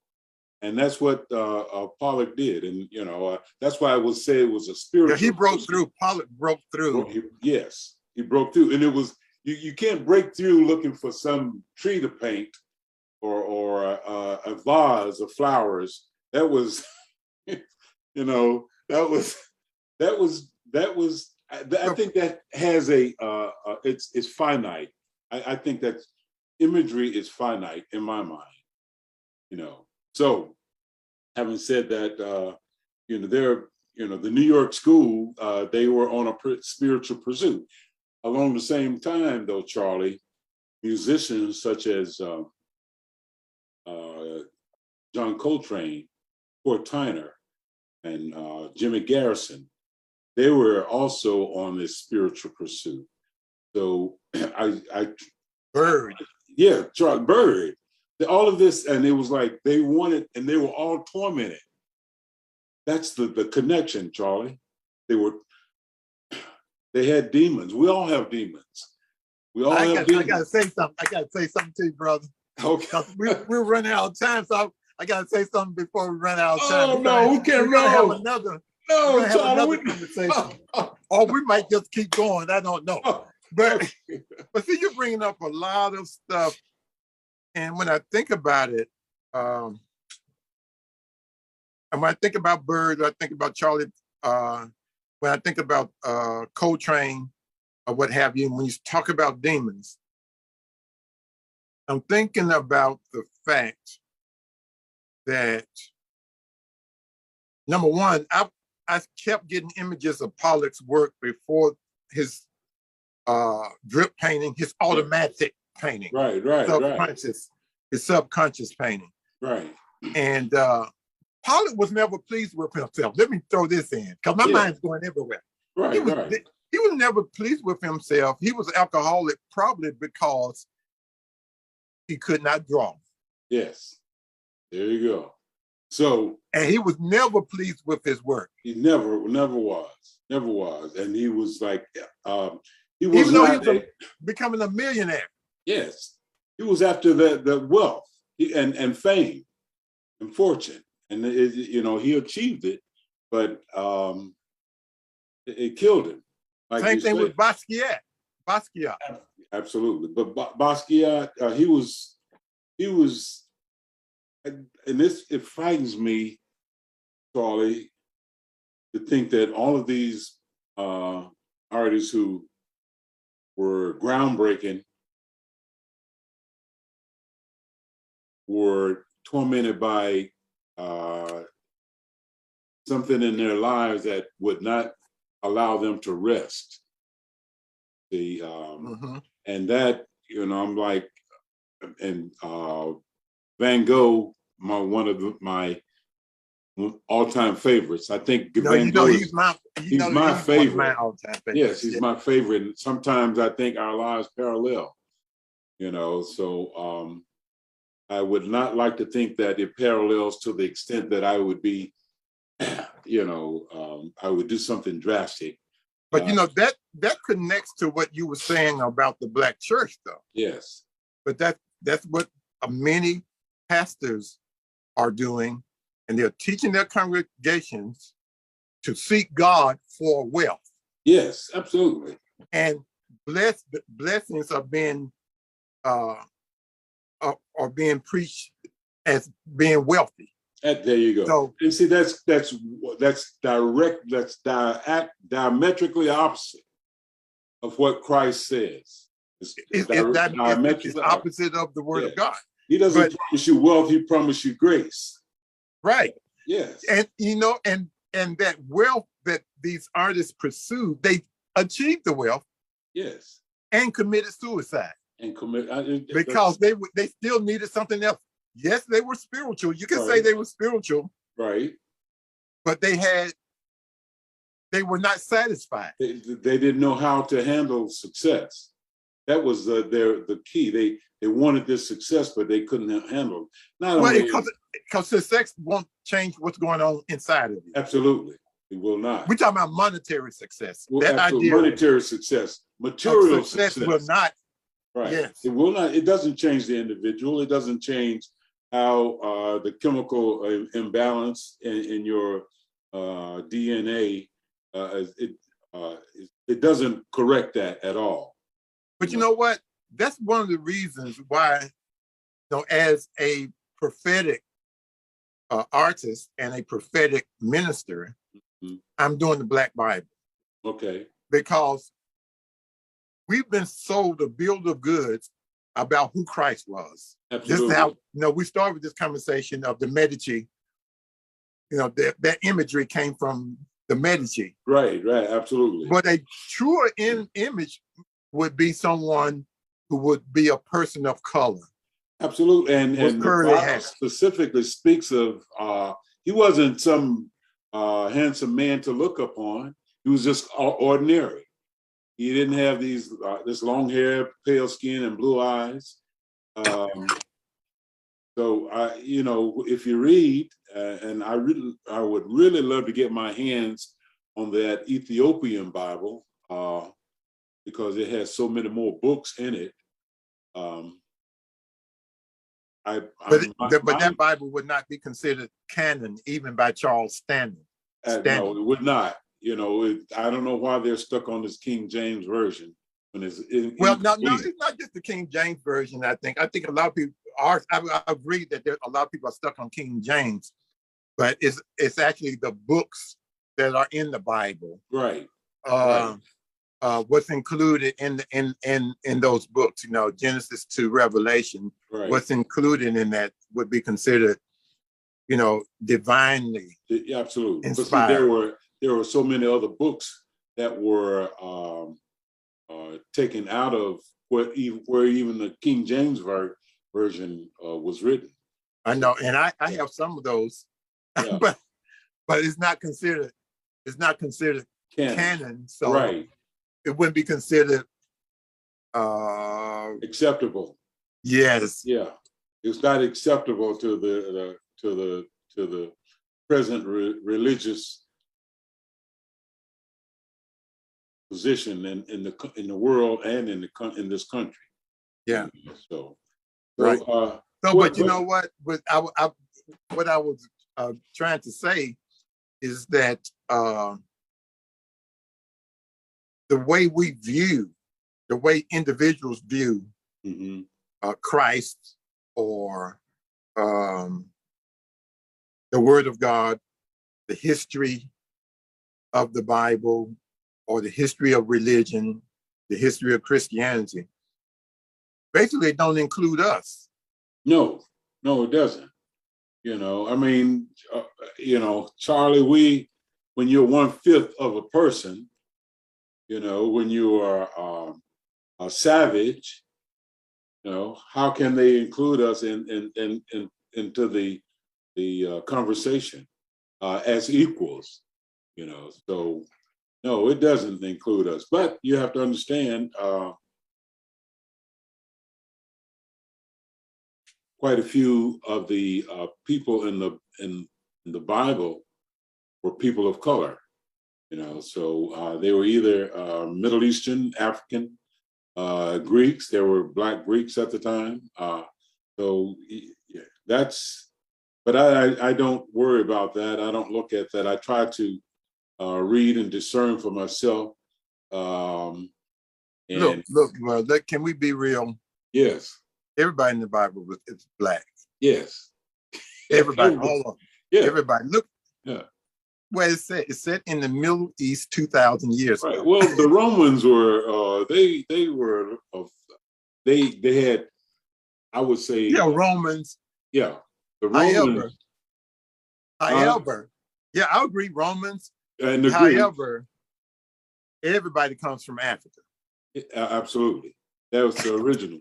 And that's what Pollock did. And, you know, that's why I would say it was a spiritual. Yeah, he broke through. Pollock broke through. Yes, he broke through. And it was, you can't break through looking for some tree to paint or a vase of flowers. That was, you know, that was, I think that has it's finite. I think that imagery is finite in my mind, you know. So having said that, you know, the New York school, they were on a spiritual pursuit. Along the same time though, Charlie, musicians such as John Coltrane, Fort Tyner, and Jimmy Garrison, they were also on this spiritual pursuit. So Bird. Yeah, Charlie Bird. All of this, and it was like they wanted, and they were all tormented. That's the connection, Charlie. They had demons. We all have demons. We all have demons. I gotta say something. I gotta say something to you, brother. Okay. We're running out of time, so I gotta say something before we run out of time. Oh no, we can't have another. No, have Charlie, another conversation. Or we might just keep going. I don't know. But see, you're bringing up a lot of stuff, and when I think about it, and when I think about Bird, I think about Charlie. When I think about Coltrane or what have you, when you talk about demons, I'm thinking about the fact that, number one, I kept getting images of Pollock's work before his drip painting, his automatic painting. Right. His subconscious painting. Right. And Pollock was never pleased with himself. Let me throw this in, because my mind's going everywhere. Right, he was never pleased with himself. He was alcoholic probably because he could not draw. Yes. There you go. So, and he was never pleased with his work. He never was. And he was like, he was even though he was becoming a millionaire. Yes, he was after the wealth and fame and fortune, and you know, he achieved it, but it killed him. Like same thing with Basquiat. Absolutely, but Basquiat, he was, and it frightens me, Charlie, to think that all of these artists who were groundbreaking were tormented by something in their lives that would not allow them to rest. And that, you know, I'm like, and Van Gogh, one of my all-time favorites. I think Van Gogh, he's my favorite. My all-time favorite. Yes, he's my favorite. And sometimes I think our lives parallel, you know, so I would not like to think that it parallels to the extent that I would be, you know, I would do something drastic. But you know, that connects to what you were saying about the Black church, though. Yes. But that's what many pastors are doing, and they're teaching their congregations to seek God for wealth. Yes, absolutely. And blessings are being preached as being wealthy. There you go. So and see, that's diametrically opposite of what Christ says. It's it's opposite of the word of God. He doesn't promise you wealth, he promises you grace. Right. Yes. And and that wealth that these artists pursued, they achieved the wealth. Yes. And committed suicide. And because they still needed something else. Yes, they were spiritual. You can say they were spiritual. Right. But they were not satisfied. They didn't know how to handle success. That was the key. They wanted this success, but they couldn't handle it. Not only because success won't change what's going on inside of you. Absolutely. It will not. We're talking about monetary success. Well, that idea, monetary success. Material success will not. Right. Yes. It will not. It doesn't change the individual. It doesn't change how the chemical imbalance in your DNA. It doesn't correct that at all. But you know what? That's one of the reasons why, as a prophetic artist and a prophetic minister, I'm doing the Black Bible. Okay. Because we've been sold a bill of goods about who Christ was. Absolutely. This is how, we started with this conversation of the Medici. That imagery came from the Medici. Right, absolutely. But a truer image would be someone who would be a person of color. Absolutely, and the Bible specifically speaks of he wasn't some handsome man to look upon. He was just ordinary. He didn't have this long hair, pale skin, and blue eyes. So if you read, and I would really love to get my hands on that Ethiopian Bible because it has so many more books in it. But that Bible would not be considered canon even by Charles Stanley. No, it would not. I don't know why they're stuck on this King James version when it's no, it's not just the King James version. I think a lot of people are. I agree that a lot of people are stuck on King James, but it's actually the books that are in the Bible. Right. What's included in those books? Genesis to Revelation. Right. What's included in that would be considered, divinely. Yeah, absolutely. Inspired. But see, there were so many other books that were taken out of where even the King James version was written. I know, and I have some of those, yeah. but it's not considered canon. So right. It wouldn't be considered acceptable. Yes. Yeah, it's not acceptable to the present religious position in the world and in this country. Yeah. So right. But you know what? What I was trying to say is that the way individuals view Christ or the Word of God, the history of the Bible, or the history of religion, the history of Christianity, basically don't include us. No, it doesn't. Charlie, when you're 1/5 of a person, when you are a savage, how can they include us into the conversation as equals? So no, it doesn't include us. But you have to understand, quite a few of the people in the Bible were people of color. So they were either Middle Eastern, African, Greeks. There were Black Greeks at the time. So yeah, but I don't worry about that. I don't look at that. I try to read and discern for myself. Look, can we be real? Yes. Everybody in the Bible is Black. Yes. Everybody, hold on. Yeah. Everybody, look. Yeah. Where it's set. It's set in the Middle East 2,000 years Right. ago. Well, the Romans were they had, I would say, Romans. yeah, the Romans. However, yeah, I agree. Romans. And the however, everybody comes from Africa. Absolutely, that was the original.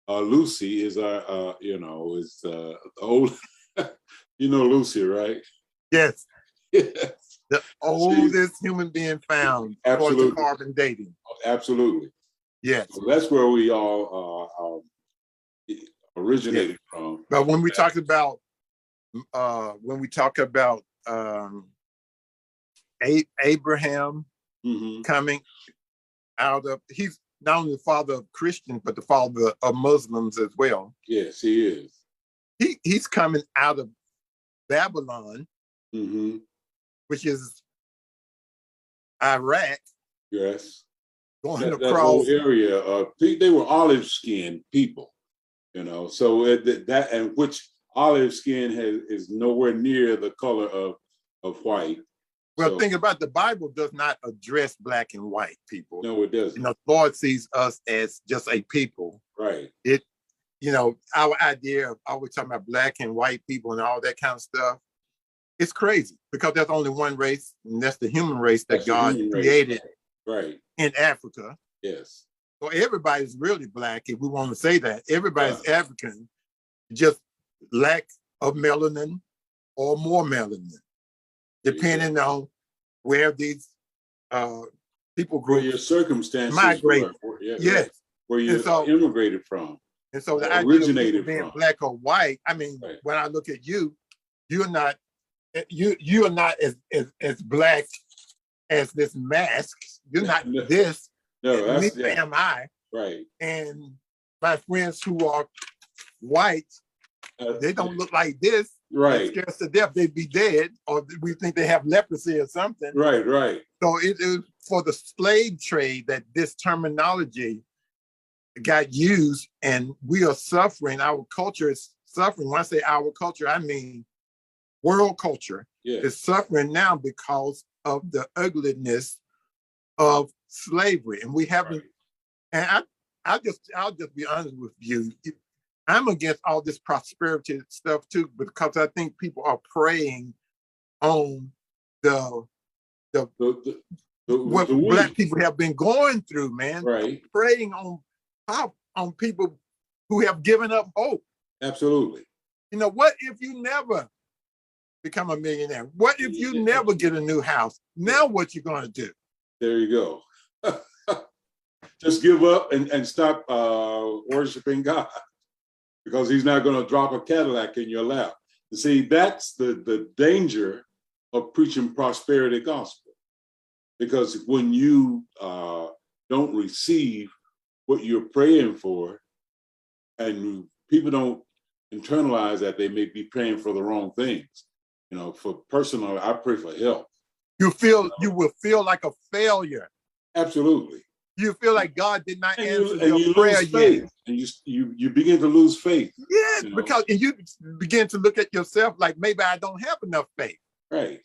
Lucy is our, is old. Lucy, right? Yes. Yes. The oldest human being found according to carbon dating. Absolutely. Yes. So that's where we all originated from. But when we talk about Abraham coming out of, he's not only the father of Christians, but the father of Muslims as well. Yes, he is. He's coming out of Babylon, which is Iraq. Yes. Going across that whole area. They were olive skinned people, so that and which olive skin is nowhere near the color of white. Well, think about the Bible does not address black and white people. No, it doesn't. The Lord sees us as just a people. Right. Our idea of always talking about black and white people and all that kind of stuff, it's crazy because there's only one race, and that's the human race that God created in Africa. Yes. So everybody's really black, if we want to say that. Everybody's African, just lack of melanin or more melanin, depending on where these people groups, where your circumstances migrate. Yes. Where you immigrated from. And so the idea originated of being from black or white, I mean, when I look at you, you're not as black as this mask. You're not this. No, neither am I. Right. And my friends who are white, they don't look like this. Right. They're scared to death. They'd be dead, or we think they have leprosy or something. Right, right. So it is for the slave trade that this terminology got used, and we are suffering. Our culture is suffering. When I say our culture, I mean world culture is suffering now because of the ugliness of slavery. And we haven't, and I'll just be honest with you. I'm against all this prosperity stuff too, because I think people are preying on what black people have been going through, man. Right. Preying on people who have given up hope. Absolutely. What if you never become a millionaire? What if you never get a new house? Now what you gonna do? There you go. Just give up and stop worshiping God, because he's not going to drop a Cadillac in your lap. You see, that's the danger of preaching prosperity gospel, because when you don't receive what you're praying for, and people don't internalize that they may be praying for the wrong things. For personal, I pray for help. You will feel like a failure. Absolutely. You feel like God did not answer your prayer yet. And you begin to lose faith. Yes, because you begin to look at yourself like, maybe I don't have enough faith. Right.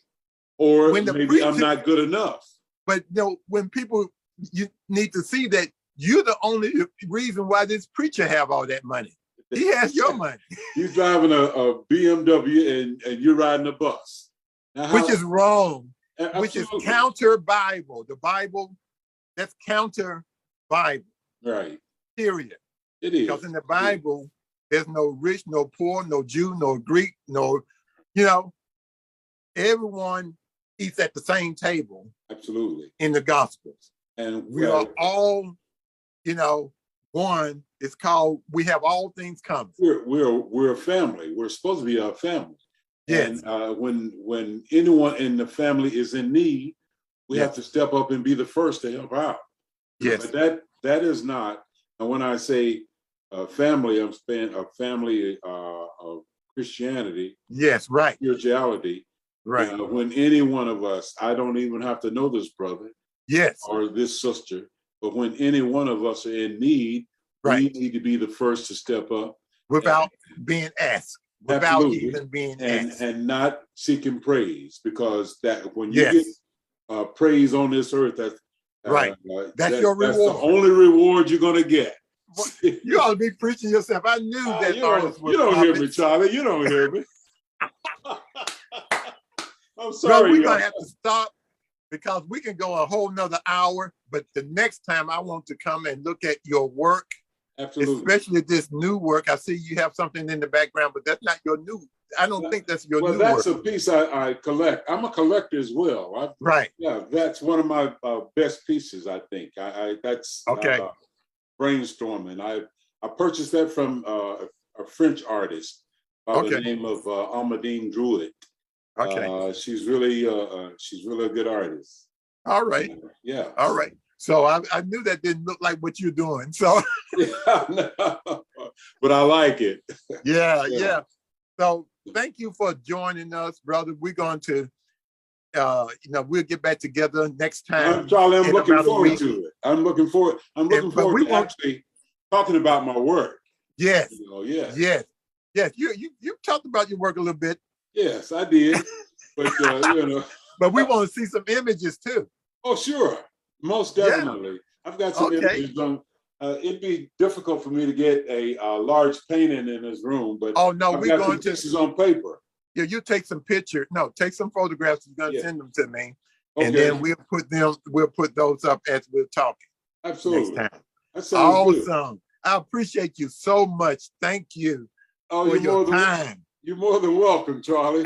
Or maybe I'm not good enough. But when people, you need to see that you're the only reason why this preacher have all that money. He has your money. You're driving a BMW and you're riding a bus. Which is wrong. Absolutely. Which is counter Bible. The Bible, that's counter Bible. Right. Period. It is. Because in the Bible, there's no rich, no poor, no Jew, no Greek, everyone eats at the same table. Absolutely. In the Gospels. And we are all, one. It's called, we have all things common. We're a family. We're supposed to be a family. Yes. And when anyone in the family is in need, we have to step up and be the first to help out. Yes. But that is not. And when I say family, I'm saying a family of Christianity. Yes. Right. Spirituality. Right. When any one of us, I don't even have to know this brother. Yes. Or this sister, but when any one of us are in need, we need to be the first to step up without being asked. without Absolutely. even being and asked. and not seeking praise, because that when you Yes. get praise on this earth, Right. That's your that's the reward. only reward you're gonna get. You ought to be preaching yourself. I knew that artist was you don't hear me, prophets. Charlie. You don't hear me. I'm Brother, sorry. we're gonna have to stop because we can go a whole nother hour. But the next time I want to come and look at your work, Absolutely. especially this new work. I see you have something in the background, but that's not your new. I don't think that's your Well, new that's work. a piece I collect. I'm a collector as well. Right. Yeah, that's one of my best pieces, I think. That's Okay. brainstorming. I purchased that from a French artist by the name of Almadine Druid. Okay. She's really a good artist. All right. Yeah. All right. So I knew that didn't look like what you're doing. So Yeah, but I like it. yeah. So thank you for joining us, brother. We're going to we'll get back together next time. Charlie, I'm looking forward to it. I'm looking forward to actually talking about my work. Yes. Yes. Yes. You talked about your work a little bit. Yes, I did. But But we want to see some images too. Oh, sure. Most definitely. I've got some images on. It'd be difficult for me to get a large painting in this room, but oh no, we're going to pictures on paper. Yeah, you take some pictures. No, take some photographs. You're gonna send them to me, okay. And then we'll put those up as we're talking. Absolutely. Next time. That sounds awesome. Good. I appreciate you so much. Thank you for your time. You're more than welcome, Charlie.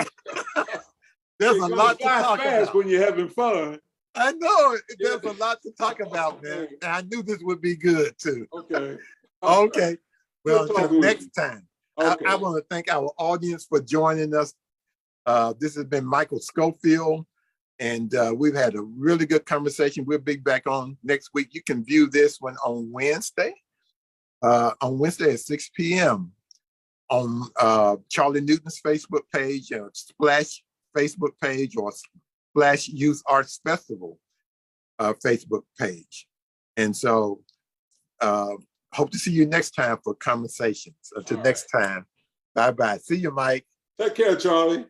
There's a lot to talk about when you're having fun. I know there's a lot to talk about, man. And I knew this would be good too. Okay. Okay. Well, until next time. Okay. I want to thank our audience for joining us. This has been Michael Scoffield, and we've had a really good conversation. We'll be back on next week. You can view this one on Wednesday at 6 p.m. on Charlie Newton's Facebook page, Splash Facebook page, or Splash Youth Arts Festival Facebook page. And so hope to see you next time for conversations. Until next time, bye-bye. See you, Mike. Take care, Charlie.